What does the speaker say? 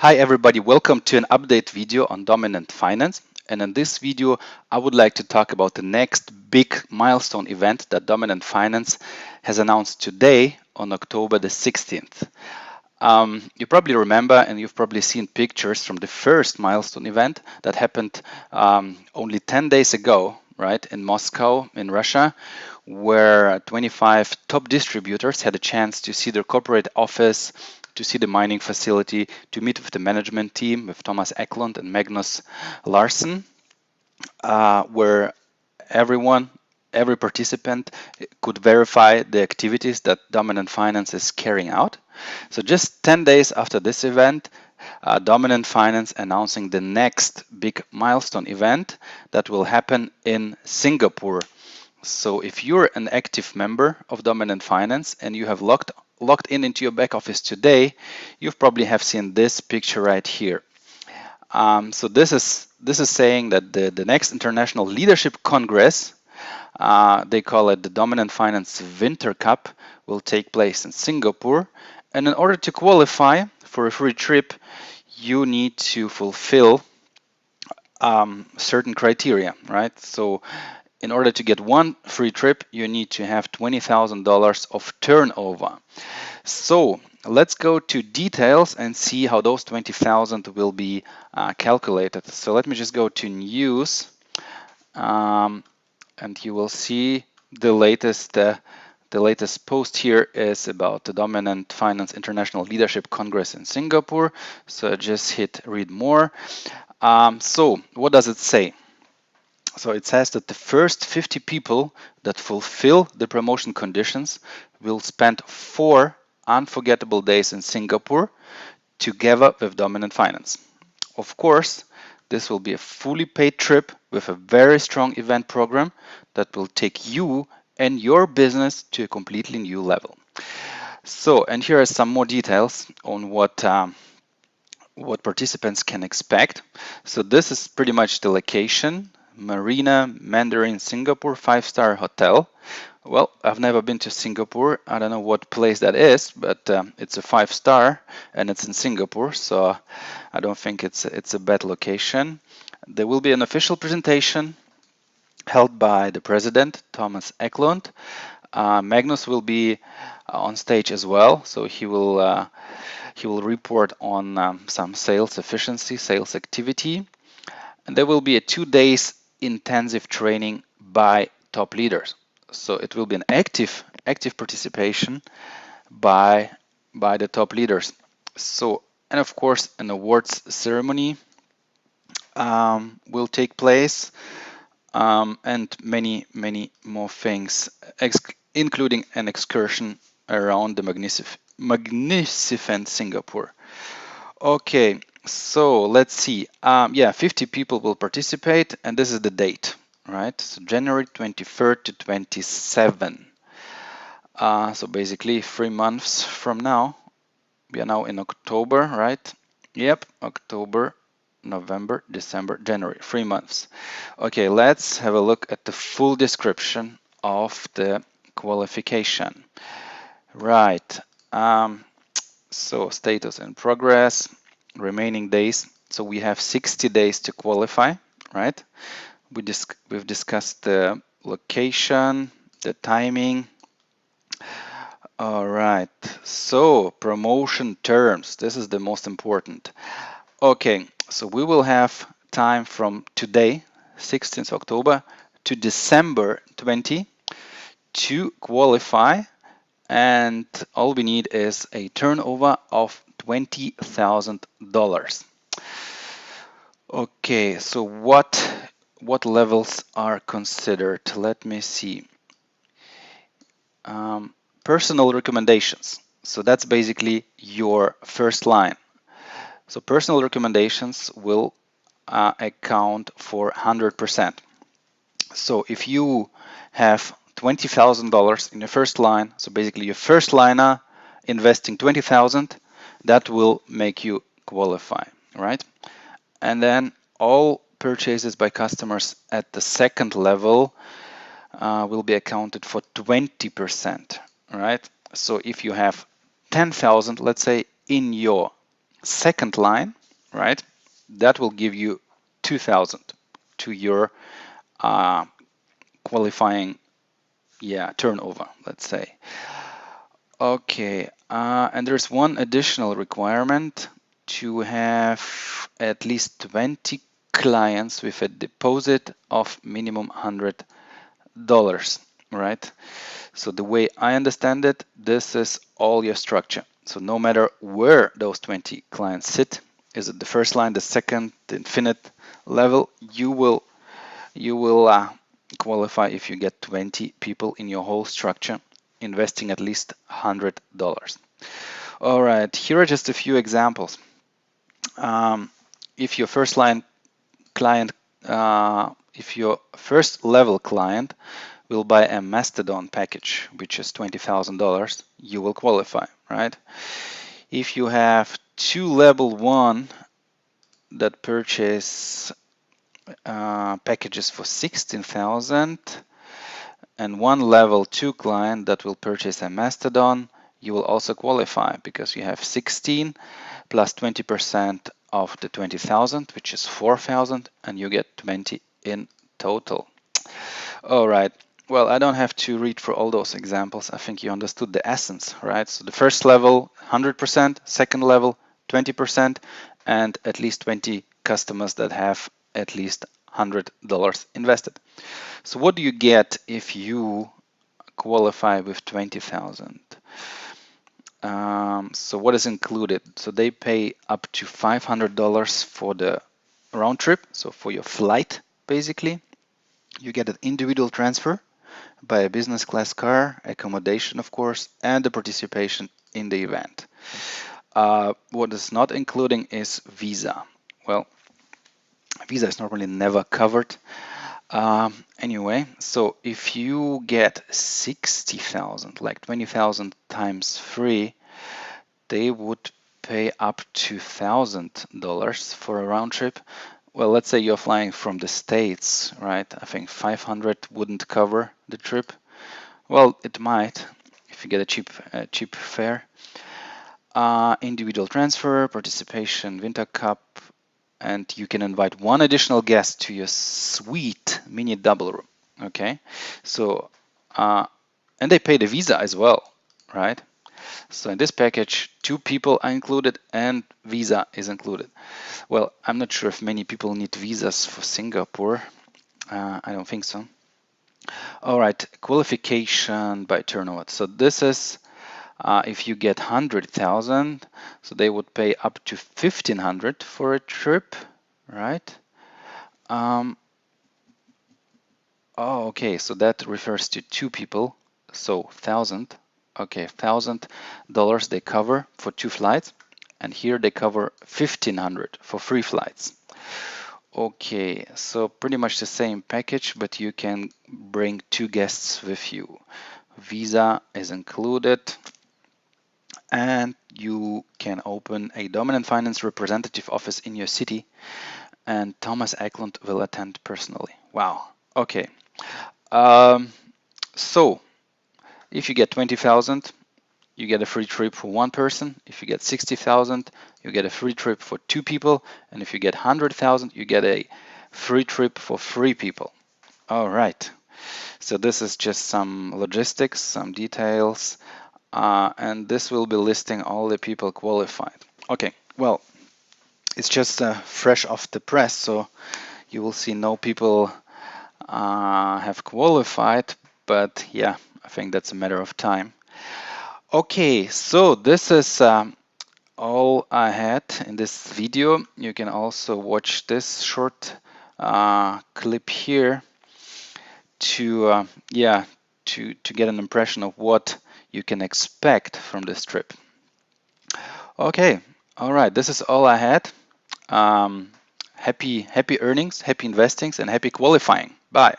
Hi everybody, welcome to an update video on dominant finance. And in this video, I would like to talk about the next big milestone event that dominant finance has announced today on October the 16th. You probably remember and you've probably seen pictures from the first milestone event that happened only 10 days ago, right, in Moscow, in Russia, where 25 top distributors had a chance to see their corporate office, to see the mining facility, to meet with the management team, with Thomas Eklund and Magnus Larsson, where every participant could verify the activities that Dominant Finance is carrying out. So just 10 days after this event, Dominant Finance announcing the next big milestone event that will happen in Singapore. So if you're an active member of Dominant Finance and you have logged in into your back office today, you probably have seen this picture right here. So this is saying that the next International Leadership Congress, they call it the Dominant Finance Winter Cup, will take place in Singapore. And in order to qualify for a free trip, you need to fulfill certain criteria, right? So in order to get one free trip, you need to have $20,000 of turnover. So let's go to details and see how those 20,000 will be calculated. So let me just go to news, and you will see the latest post here is about the Dominant Finance International Leadership Congress in Singapore. So just hit read more. So what does it say? So it says that the first 50 people that fulfill the promotion conditions will spend 4 unforgettable days in Singapore together with Dominant Finance. Of course, this will be a fully paid trip with a very strong event program that will take you and your business to a completely new level. So, and here are some more details on what participants can expect. So this is pretty much the location. Marina Mandarin Singapore 5-star hotel. Well, I've never been to Singapore. I don't know what place that is, but it's a 5-star and it's in Singapore, so I don't think it's a bad location. There will be an official presentation held by the president, Thomas Eklund. Magnus will be on stage as well, so he will report on some sales efficiency, sales activity, and there will be a 2 days intensive training by top leaders. So it will be an active participation by the top leaders. So, and of course, an awards ceremony will take place, and many more things, including an excursion around the magnificent Singapore. Okay, so let's see. 50 people will participate, and this is the date, right? So January 23rd to 27. So basically 3 months from now. We are now in October, right? Yep, October, November, December, January, 3 months. Okay, let's have a look at the full description of the qualification. Right. So status in progress, remaining days. So we have 60 days to qualify, right? We've discussed the location, the timing. All right. So promotion terms. This is the most important. Okay. So we will have time from today, 16th October, to December 20 to qualify. And all we need is a turnover of $20,000. Okay, so what levels are considered? Let me see. Personal recommendations. So that's basically your first line. So personal recommendations will account for 100%. So if you have $20,000 in your first line, so basically your first liner investing 20,000, that will make you qualify, right? And then all purchases by customers at the second level will be accounted for 20%, right? So if you have 10,000, let's say, in your second line, right, that will give you 2,000 to your qualifying, turnover, let's say. Okay, and there's one additional requirement to have at least 20 clients with a deposit of minimum $100, right? So the way I understand it, this is all your structure. So no matter where those 20 clients sit, is it the first line, the second, the infinite level, you will qualify if you get 20 people in your whole structure investing at least $100. All right, here are just a few examples. If your first line client, if your first level client will buy a Mastodon package, which is $20,000, you will qualify, right? If you have two level one that purchase packages for 16,000 and one level 2 client that will purchase a Mastodon, you will also qualify because you have 16 plus 20% of the 20,000, which is 4,000, and you get 20 in total. All right. Well, I don't have to read for all those examples. I think you understood the essence, right? So the first level, 100%, second level, 20%, and at least 20 customers that have at least $100 invested. So what do you get if you qualify with 20,000? So what is included? So they pay up to $500 for the round trip, so for your flight, basically. You get an individual transfer by a business class car, accommodation, of course, and the participation in the event. What is not including is visa. Well, visa is normally never covered. Anyway, so if you get 60,000, like 20,000 times 3, they would pay up to $1,000 for a round trip. Well, let's say you're flying from the States, right? I think 500 wouldn't cover the trip. Well, it might if you get a cheap fare. Individual transfer, participation, Winter Cup, and you can invite one additional guest to your suite mini double room. Okay, so and they pay the visa as well, right? So in this package, 2 people are included and visa is included. Well, I'm not sure if many people need visas for Singapore. I don't think so. All right, qualification by turnover. So this is if you get 100,000, so they would pay up to 1,500 for a trip, right? Oh, okay, so that refers to 2 people, so 1,000. Okay, $1,000 they cover for 2 flights, and here they cover 1,500 for 3 flights. Okay, so pretty much the same package, but you can bring 2 guests with you. Visa is included, and you can open a dominant finance representative office in your city, and Thomas Eklund will attend personally. Wow. Okay. So if you get 20,000, you get a free trip for 1 person. If you get 60,000, you get a free trip for 2 people. And if you get 100,000, you get a free trip for 3 people. All right. So this is just some logistics, some details, and this will be listing all the people qualified. Okay, well, it's just fresh off the press, so you will see no people have qualified, but yeah, I think that's a matter of time. Okay, so this is all I had in this video. You can also watch this short clip here to to get an impression of what you can expect from this trip. Okay, all right, this is all I had. Happy earnings, happy investings, and happy qualifying. Bye.